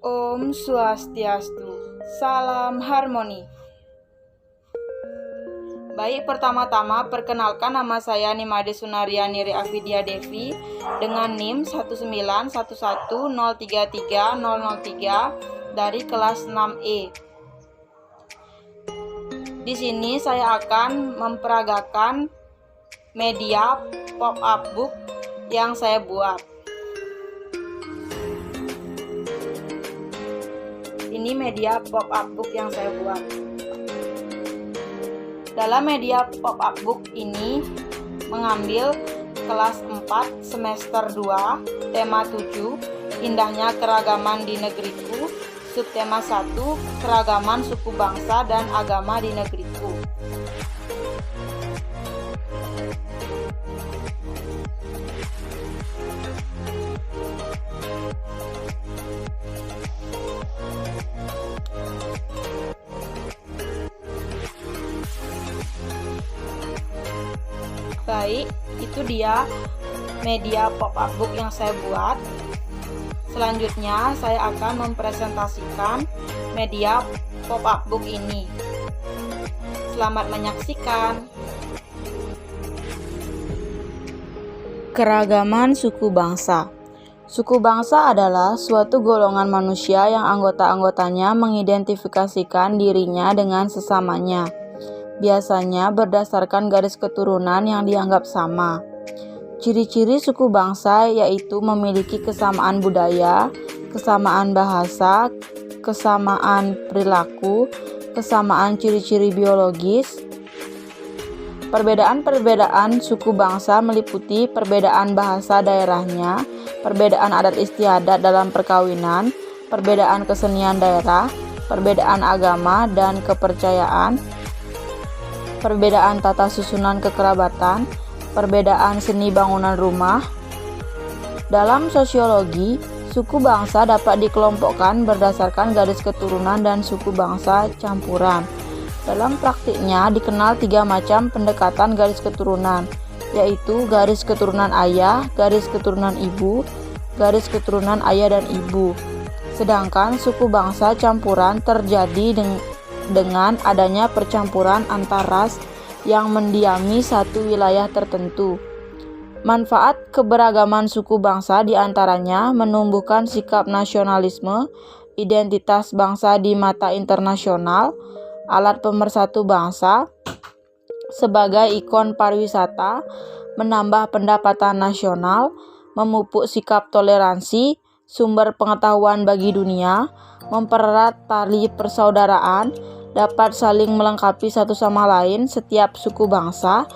Om Swastiastu, salam harmoni. Baik, pertama-tama perkenalkan nama saya Nimade Sunaryani Afidia Devi dengan NIM 19110330003 dari kelas 6E. Di sini saya akan memperagakan media pop-up book yang saya buat. Ini media pop-up book yang saya buat. Dalam media pop-up book ini mengambil kelas 4 semester 2 tema 7 indahnya keragaman di negeriku, subtema 1 keragaman suku bangsa dan agama di negeriku. Baik, itu dia media pop-up book yang saya buat. Selanjutnya saya akan mempresentasikan media pop-up book ini. Selamat menyaksikan. Keragaman suku bangsa. Suku bangsa adalah suatu golongan manusia yang anggota-anggotanya mengidentifikasikan dirinya dengan sesamanya, biasanya berdasarkan garis keturunan yang dianggap sama. Ciri-ciri suku bangsa yaitu memiliki kesamaan budaya, kesamaan bahasa, kesamaan perilaku, kesamaan ciri-ciri biologis. Perbedaan-perbedaan suku bangsa meliputi perbedaan bahasa daerahnya, perbedaan adat istiadat dalam perkawinan, perbedaan kesenian daerah, perbedaan agama dan kepercayaan, perbedaan tata susunan kekerabatan, perbedaan seni bangunan rumah. Dalam sosiologi, suku bangsa dapat dikelompokkan berdasarkan garis keturunan dan suku bangsa campuran. Dalam praktiknya dikenal 3 macam pendekatan garis keturunan, yaitu garis keturunan ayah, garis keturunan ibu, garis keturunan ayah dan ibu. Sedangkan suku bangsa campuran terjadi dengan adanya percampuran antar ras yang mendiami satu wilayah tertentu. Manfaat keberagaman suku bangsa diantaranya menumbuhkan sikap nasionalisme, identitas bangsa di mata internasional, alat pemersatu bangsa, sebagai ikon pariwisata, menambah pendapatan nasional, memupuk sikap toleransi, sumber pengetahuan bagi dunia, mempererat tali persaudaraan, dapat saling melengkapi satu sama lain setiap suku bangsa.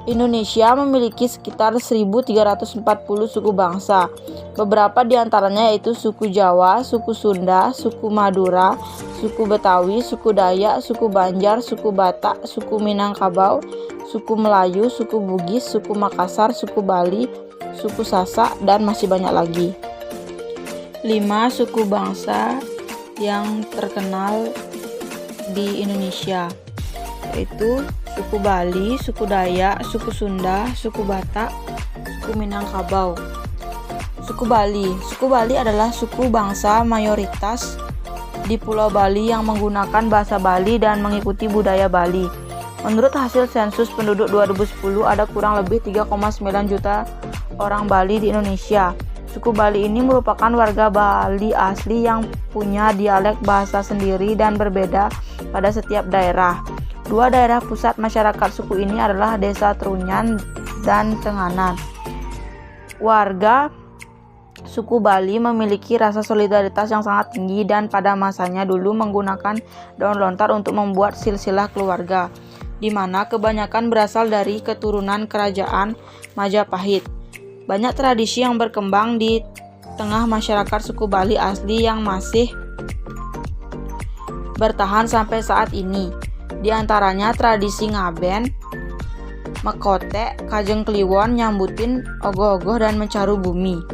Indonesia memiliki sekitar 1.340 suku bangsa. Beberapa di antaranya yaitu suku Jawa, suku Sunda, suku Madura, suku Betawi, suku Dayak, suku Banjar, suku Batak, suku Minangkabau, suku Melayu, suku Bugis, suku Makassar, suku Bali, suku Sasak, dan masih banyak lagi. 5 suku bangsa yang terkenal di Indonesia yaitu suku Bali, suku Dayak, suku Sunda, suku Batak, suku Minangkabau. Suku Bali adalah suku bangsa mayoritas di Pulau Bali yang menggunakan bahasa Bali dan mengikuti budaya Bali. Menurut hasil sensus penduduk 2010 ada kurang lebih 3,9 juta orang Bali di Indonesia. Suku Bali ini merupakan warga Bali asli yang punya dialek bahasa sendiri dan berbeda pada setiap daerah. 2 daerah pusat masyarakat suku ini adalah Desa Trunyan dan Tenganan. Warga suku Bali memiliki rasa solidaritas yang sangat tinggi dan pada masanya dulu menggunakan daun lontar untuk membuat silsilah keluarga, di mana kebanyakan berasal dari keturunan kerajaan Majapahit. Banyak tradisi yang berkembang di tengah masyarakat suku Bali asli yang masih bertahan sampai saat ini. Di antaranya tradisi ngaben, mekotek, kajeng kliwon, nyambutin ogoh-ogoh, dan mencaru bumi.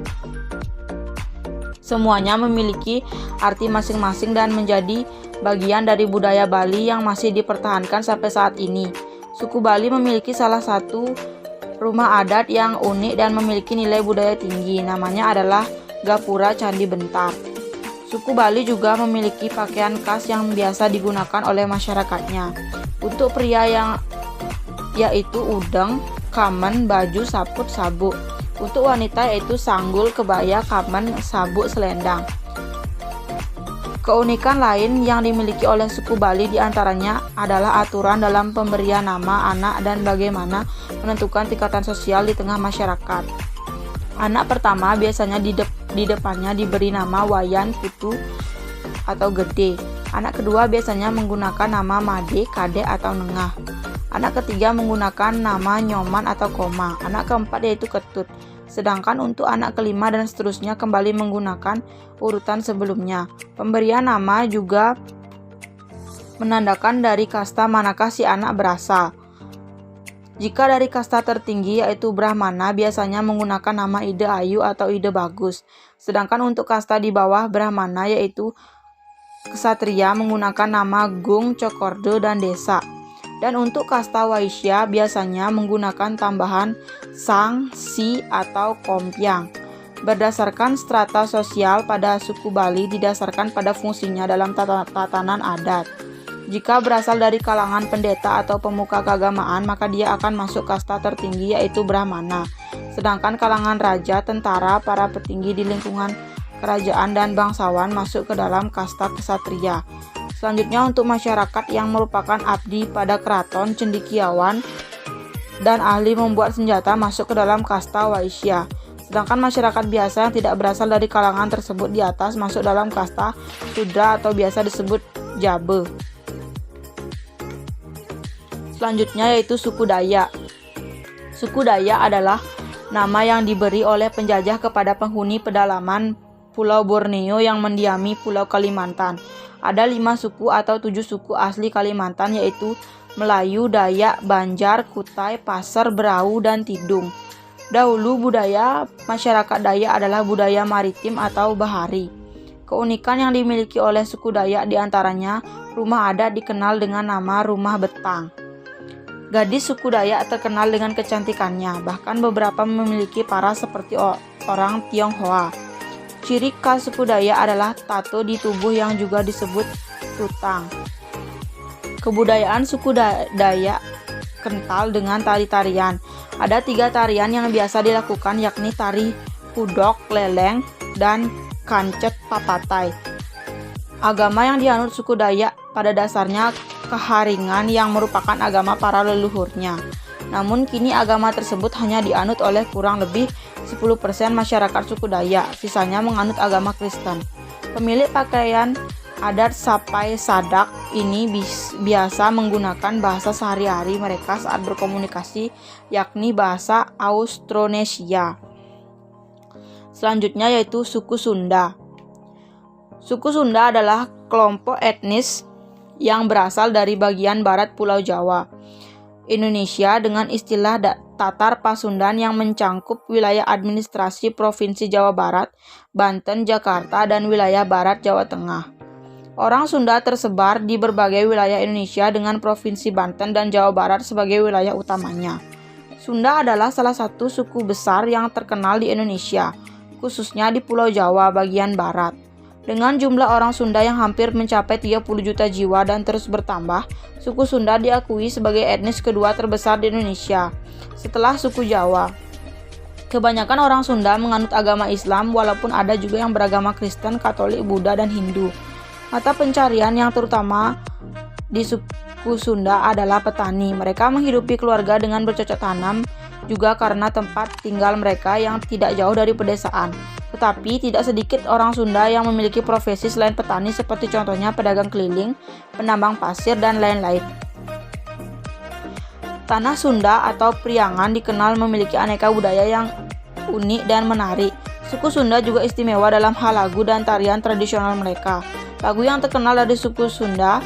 Semuanya memiliki arti masing-masing dan menjadi bagian dari budaya Bali yang masih dipertahankan sampai saat ini. Suku Bali memiliki salah satu rumah adat yang unik dan memiliki nilai budaya tinggi. Namanya adalah Gapura Candi Bentar. Suku Bali juga memiliki pakaian khas yang biasa digunakan oleh masyarakatnya. Untuk pria yaitu udeng, kamen, baju, saput, sabuk. Untuk wanita yaitu sanggul, kebaya, kamen, sabuk, selendang. Keunikan lain yang dimiliki oleh suku Bali diantaranya adalah aturan dalam pemberian nama anak dan bagaimana menentukan tingkatan sosial di tengah masyarakat. Anak pertama biasanya di depannya diberi nama Wayan, Putu, atau Gede. Anak kedua biasanya menggunakan nama Made, Kade, atau Nengah. Anak ketiga menggunakan nama Nyoman atau Koma. Anak keempat yaitu Ketut. Sedangkan untuk anak kelima dan seterusnya kembali menggunakan urutan sebelumnya. Pemberian nama juga menandakan dari kasta manakah si anak berasal. Jika dari kasta tertinggi yaitu Brahmana biasanya menggunakan nama Ide Ayu atau Ide Bagus. Sedangkan untuk kasta di bawah Brahmana yaitu Ksatria menggunakan nama Gung, Cokorde, dan Desa. Dan untuk kasta Waisya biasanya menggunakan tambahan Sang, Si, atau Kompiang. Berdasarkan strata sosial pada suku Bali didasarkan pada fungsinya dalam tatanan adat. Jika berasal dari kalangan pendeta atau pemuka keagamaan, maka dia akan masuk kasta tertinggi yaitu Brahmana. Sedangkan kalangan raja, tentara, para petinggi di lingkungan kerajaan dan bangsawan masuk ke dalam kasta Ksatria. Selanjutnya untuk masyarakat yang merupakan abdi pada keraton, cendekiawan, dan ahli membuat senjata masuk ke dalam kasta Waisya. Sedangkan masyarakat biasa yang tidak berasal dari kalangan tersebut di atas masuk dalam kasta Sudra atau biasa disebut Jabe. Selanjutnya yaitu suku Dayak. Suku Dayak adalah nama yang diberi oleh penjajah kepada penghuni pedalaman Pulau Borneo yang mendiami Pulau Kalimantan. Ada 5 suku atau 7 suku asli Kalimantan yaitu Melayu, Dayak, Banjar, Kutai, Pasar, Berau, dan Tidung. Dahulu budaya masyarakat Dayak adalah budaya maritim atau bahari. Keunikan yang dimiliki oleh suku Dayak diantaranya rumah adat dikenal dengan nama rumah betang. Gadis suku Dayak terkenal dengan kecantikannya, bahkan beberapa memiliki paras seperti orang Tionghoa. Ciri khas suku Dayak adalah tato di tubuh yang juga disebut tutang. Kebudayaan suku Dayak kental dengan tari-tarian. Ada 3 tarian yang biasa dilakukan yakni tari Hudok, Leleng, dan Kancet Papatai. Agama yang dianut suku Dayak pada dasarnya Keharingan yang merupakan agama para leluhurnya. Namun kini agama tersebut hanya dianut oleh kurang lebih 10% masyarakat suku Dayak, sisanya menganut agama Kristen. Pemilik pakaian adat Sapai Sadak ini biasa menggunakan bahasa sehari-hari mereka saat berkomunikasi, yakni bahasa Austronesia. Selanjutnya yaitu suku Sunda. Suku Sunda adalah kelompok etnis yang berasal dari bagian barat Pulau Jawa, Indonesia dengan istilah Tatar Pasundan yang mencangkup wilayah administrasi Provinsi Jawa Barat, Banten, Jakarta, dan wilayah Barat Jawa Tengah. Orang Sunda tersebar di berbagai wilayah Indonesia dengan Provinsi Banten dan Jawa Barat sebagai wilayah utamanya. Sunda adalah salah satu suku besar yang terkenal di Indonesia, khususnya di Pulau Jawa bagian barat. Dengan jumlah orang Sunda yang hampir mencapai 30 juta jiwa dan terus bertambah, suku Sunda diakui sebagai etnis kedua terbesar di Indonesia, setelah suku Jawa. Kebanyakan orang Sunda menganut agama Islam, walaupun ada juga yang beragama Kristen, Katolik, Buddha, dan Hindu. Mata pencarian yang terutama di suku Sunda adalah petani. Mereka menghidupi keluarga dengan bercocok tanam, juga karena tempat tinggal mereka yang tidak jauh dari pedesaan. Tetapi tidak sedikit orang Sunda yang memiliki profesi selain petani seperti contohnya pedagang keliling, penambang pasir, dan lain-lain. Tanah Sunda atau Priangan dikenal memiliki aneka budaya yang unik dan menarik. Suku Sunda juga istimewa dalam hal lagu dan tarian tradisional mereka. Lagu yang terkenal dari suku Sunda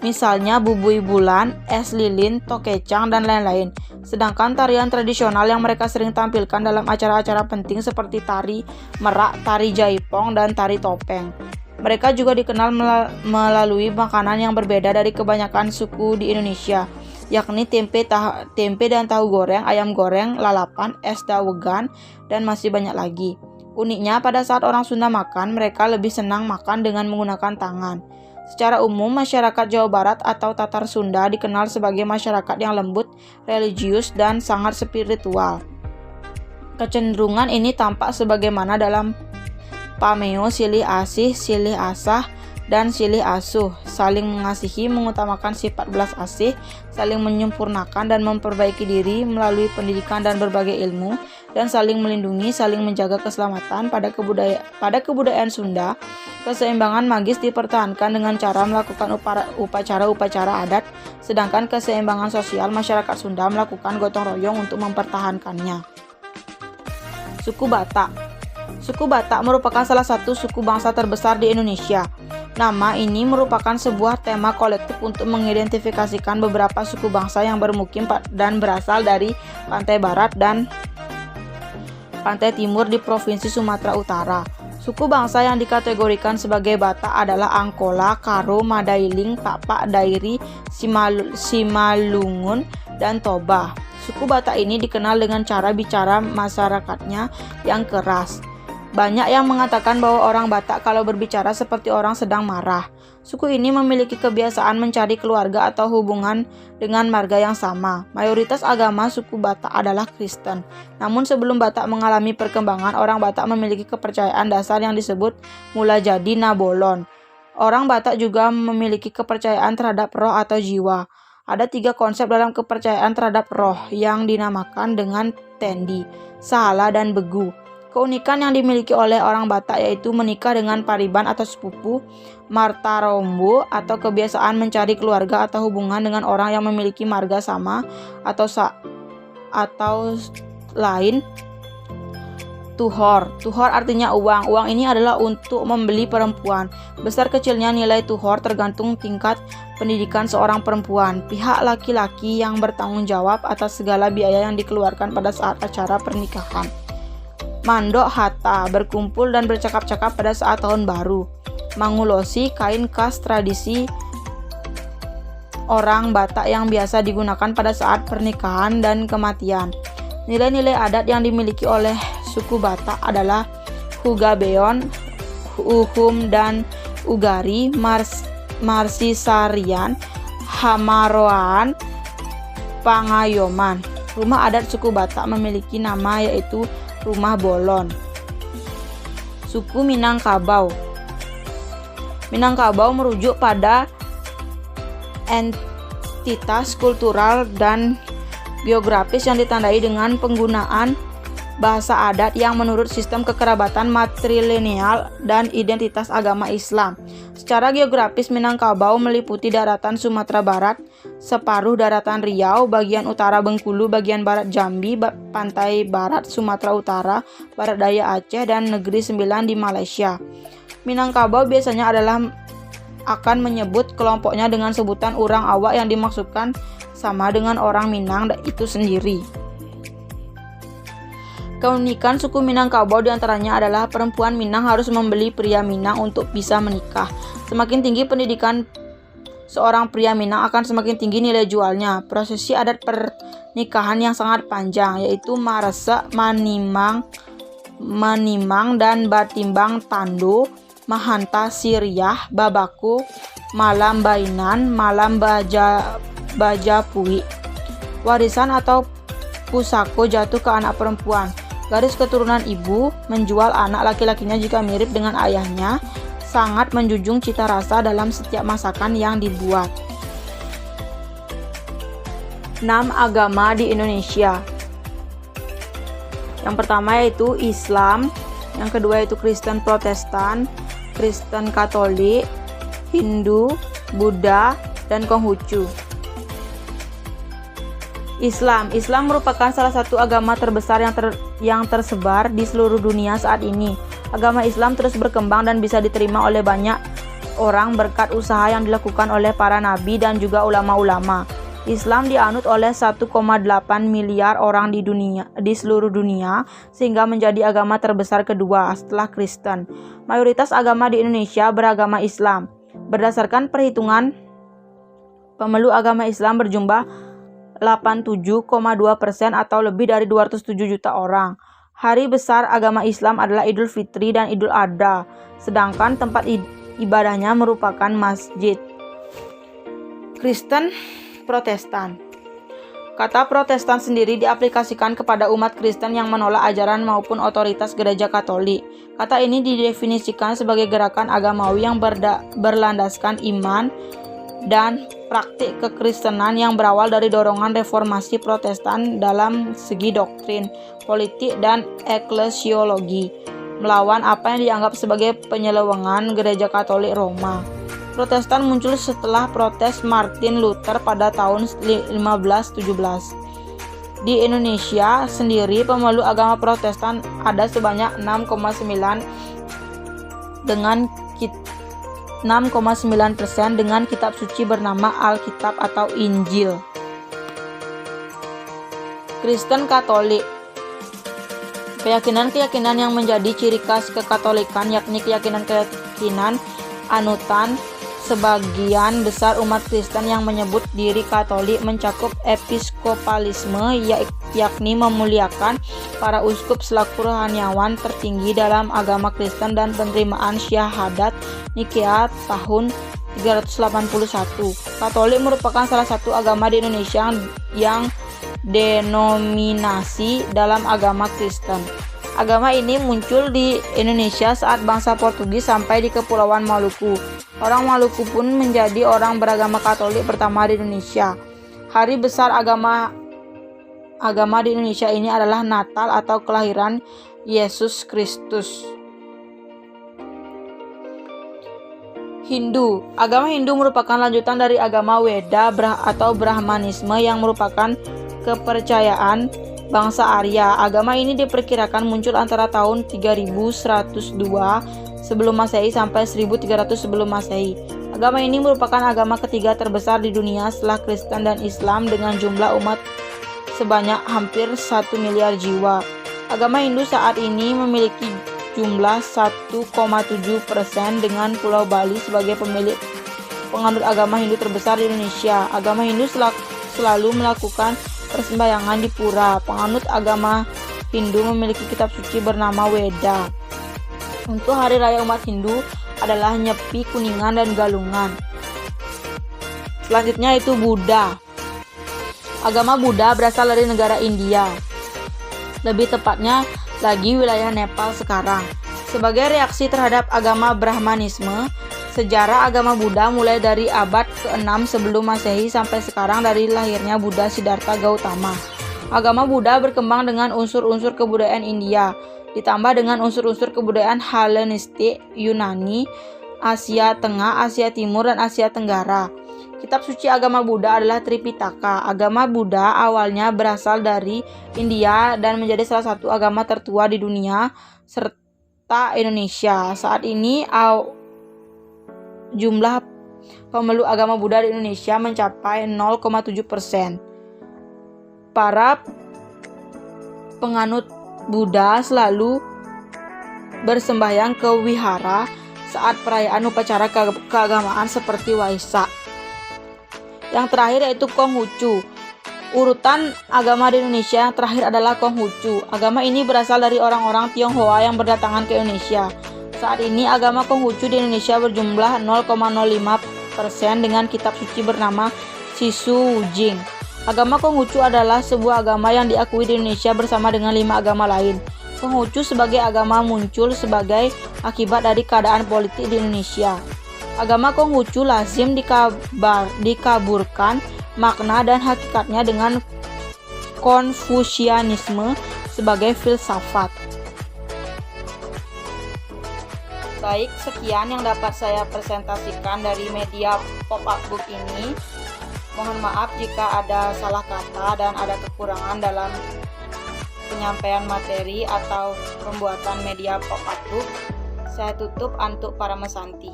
misalnya Bubui Bulan, Es Lilin, Tokecang, dan lain-lain. Sedangkan tarian tradisional yang mereka sering tampilkan dalam acara-acara penting seperti tari merak, tari jaipong, dan tari topeng. Mereka juga dikenal melalui makanan yang berbeda dari kebanyakan suku di Indonesia, yakni tempe dan tahu goreng, ayam goreng, lalapan, es dawegan, dan masih banyak lagi. Uniknya, pada saat orang Sunda makan, mereka lebih senang makan dengan menggunakan tangan. Secara umum, masyarakat Jawa Barat atau Tatar Sunda dikenal sebagai masyarakat yang lembut, religius, dan sangat spiritual. Kecenderungan ini tampak sebagaimana dalam pameo silih asih, silih asah, dan silih asuh, saling mengasihi, mengutamakan sifat belas asih, saling menyempurnakan dan memperbaiki diri melalui pendidikan dan berbagai ilmu, dan saling melindungi, saling menjaga keselamatan. Pada kebudayaan Sunda, keseimbangan magis dipertahankan dengan cara melakukan upacara-upacara adat, sedangkan keseimbangan sosial masyarakat Sunda melakukan gotong royong untuk mempertahankannya. Suku Batak. Suku Batak merupakan salah satu suku bangsa terbesar di Indonesia. Nama ini merupakan sebuah tema kolektif untuk mengidentifikasikan beberapa suku bangsa yang bermukim dan berasal dari pantai barat dan pantai timur di Provinsi Sumatera Utara. Suku bangsa yang dikategorikan sebagai Batak adalah Angkola, Karo, Mandailing, Papak, Dairi, Simalungun, dan Toba. Suku Batak ini dikenal dengan cara bicara masyarakatnya yang keras. Banyak yang mengatakan bahwa orang Batak kalau berbicara seperti orang sedang marah. Suku ini memiliki kebiasaan mencari keluarga atau hubungan dengan marga yang sama. Mayoritas agama suku Batak adalah Kristen. Namun sebelum Batak mengalami perkembangan, orang Batak memiliki kepercayaan dasar yang disebut mula jadi Nabolon. Orang Batak juga memiliki kepercayaan terhadap roh atau jiwa. Ada 3 konsep dalam kepercayaan terhadap roh yang dinamakan dengan Tendi, Sahala, dan Begu. Keunikan yang dimiliki oleh orang Batak yaitu menikah dengan pariban atau sepupu, martarombo atau kebiasaan mencari keluarga atau hubungan dengan orang yang memiliki marga sama atau lain. Tuhor. Tuhor artinya uang. Uang ini adalah untuk membeli perempuan. Besar kecilnya nilai tuhor tergantung tingkat pendidikan seorang perempuan. Pihak laki-laki yang bertanggung jawab atas segala biaya yang dikeluarkan pada saat acara pernikahan. Mandok Hata, berkumpul dan bercakap-cakap pada saat tahun baru. Mangulosi, kain khas tradisi orang Batak yang biasa digunakan pada saat pernikahan dan kematian. Nilai-nilai adat yang dimiliki oleh suku Batak adalah Hugabeon, Uhum dan Ugari, Marsisarian, Hamaroan, Pangayoman. Rumah adat suku Batak memiliki nama yaitu Rumah Bolon. Suku Minangkabau. Minangkabau merujuk pada entitas kultural dan geografis yang ditandai dengan penggunaan bahasa adat yang menurut sistem kekerabatan matrilineal dan identitas agama Islam. Secara geografis, Minangkabau meliputi daratan Sumatera Barat, separuh daratan Riau, bagian utara Bengkulu, bagian barat Jambi, pantai barat Sumatera Utara, barat daya Aceh, dan Negeri Sembilan di Malaysia. Minangkabau biasanya akan menyebut kelompoknya dengan sebutan urang awak yang dimaksudkan sama dengan orang Minang itu sendiri. Keunikan suku Minangkabau diantaranya adalah perempuan Minang harus membeli pria Minang untuk bisa menikah. Semakin tinggi pendidikan seorang pria Minang akan semakin tinggi nilai jualnya. Prosesi adat pernikahan yang sangat panjang yaitu Maresa, Manimang dan Batimbang Tando, Mahanta Siriah, Babaku, Malam Bainan, Malam Bajapui. Warisan atau pusako jatuh ke anak perempuan. Garis keturunan ibu menjual anak laki-lakinya jika mirip dengan ayahnya, sangat menjunjung cita rasa dalam setiap masakan yang dibuat. 6 agama di Indonesia. Yang pertama yaitu Islam, yang kedua yaitu Kristen Protestan, Kristen Katolik, Hindu, Buddha, dan Konghucu. Islam merupakan salah satu agama terbesar yang tersebar di seluruh dunia saat ini. Agama Islam terus berkembang dan bisa diterima oleh banyak orang berkat usaha yang dilakukan oleh para nabi dan juga ulama-ulama. Islam dianut oleh 1,8 miliar orang di seluruh dunia sehingga menjadi agama terbesar kedua setelah Kristen. Mayoritas agama di Indonesia beragama Islam. Berdasarkan perhitungan, pemeluk agama Islam berjumlah 87,2% atau lebih dari 207 juta orang. Hari besar agama Islam adalah Idul Fitri dan Idul Adha, sedangkan tempat ibadahnya merupakan masjid. Kristen Protestan. Kata Protestan sendiri diaplikasikan kepada umat Kristen yang menolak ajaran maupun otoritas Gereja Katolik. Kata ini didefinisikan sebagai gerakan agamawi yang berlandaskan iman dan praktik kekristenan yang berawal dari dorongan reformasi Protestan dalam segi doktrin, politik, dan eklesiologi, melawan apa yang dianggap sebagai penyelewengan Gereja Katolik Roma. Protestan muncul setelah protes Martin Luther pada tahun 1517. Di Indonesia sendiri, pemeluk agama Protestan ada sebanyak 6,9% dengan kitab suci bernama Alkitab atau Injil. Kristen Katolik. Keyakinan-keyakinan yang menjadi ciri khas kekatolikan yakni keyakinan-keyakinan anutan sebagian besar umat Kristen yang menyebut diri Katolik mencakup episkopalisme, yakni memuliakan para uskup selaku rohaniawan tertinggi dalam agama Kristen, dan penerimaan syahadat Nikea tahun 381. Katolik merupakan salah satu agama di Indonesia yang denominasi dalam agama Kristen. Agama ini muncul di Indonesia saat bangsa Portugis sampai di Kepulauan Maluku. Orang Maluku pun menjadi orang beragama Katolik pertama di Indonesia. Hari besar agama di Indonesia ini adalah Natal atau kelahiran Yesus Kristus. Hindu. Agama Hindu merupakan lanjutan dari agama Weda atau Brahmanisme yang merupakan kepercayaan bangsa Arya. Agama ini diperkirakan muncul antara tahun 3102 sebelum Masehi sampai 1300 sebelum Masehi. Agama ini merupakan agama ketiga terbesar di dunia setelah Kristen dan Islam dengan jumlah umat sebanyak hampir 1 miliar jiwa. Agama Hindu saat ini memiliki jumlah 1,7% dengan Pulau Bali sebagai pemilik penganut agama Hindu terbesar di Indonesia. Agama Hindu selalu melakukan persembahyangan di pura. Penganut agama Hindu memiliki kitab suci bernama Weda. Untuk hari raya umat Hindu adalah Nyepi, Kuningan, dan Galungan. Selanjutnya itu Buddha. Agama Buddha berasal dari negara India, lebih tepatnya lagi wilayah Nepal sekarang. Sebagai reaksi terhadap agama Brahmanisme, sejarah agama Buddha mulai dari abad ke-6 sebelum Masehi sampai sekarang dari lahirnya Buddha Siddhartha Gautama. Agama Buddha berkembang dengan unsur-unsur kebudayaan India, ditambah dengan unsur-unsur kebudayaan Helenistik, Yunani, Asia Tengah, Asia Timur, dan Asia Tenggara. Kitab suci agama Buddha adalah Tripitaka. Agama Buddha awalnya berasal dari India dan menjadi salah satu agama tertua di dunia serta Indonesia. Saat ini jumlah pemeluk agama Buddha di Indonesia mencapai 0,7%. Para penganut Buddha selalu bersembahyang ke wihara saat perayaan upacara keagamaan seperti Waisak. Yang terakhir yaitu Konghucu. Urutan agama di Indonesia yang terakhir adalah Konghucu. Agama ini berasal dari orang-orang Tionghoa yang berdatangan ke Indonesia. Saat ini agama Konghucu di Indonesia berjumlah 0,05% dengan kitab suci bernama Sisu Wujing. Agama Konghucu adalah sebuah agama yang diakui di Indonesia bersama dengan 5 agama lain. Konghucu sebagai agama muncul sebagai akibat dari keadaan politik di Indonesia. Agama Konghucu lazim dikaburkan makna dan hakikatnya dengan Konfusianisme sebagai filsafat. Baik, sekian yang dapat saya presentasikan dari media pop-up book ini. Mohon maaf jika ada salah kata dan ada kekurangan dalam penyampaian materi atau pembuatan media pop-up book. Saya tutup untuk para mesanti.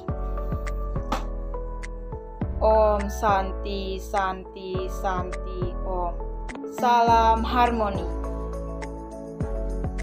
Om Santi Santi Santi Om. Salam harmoni.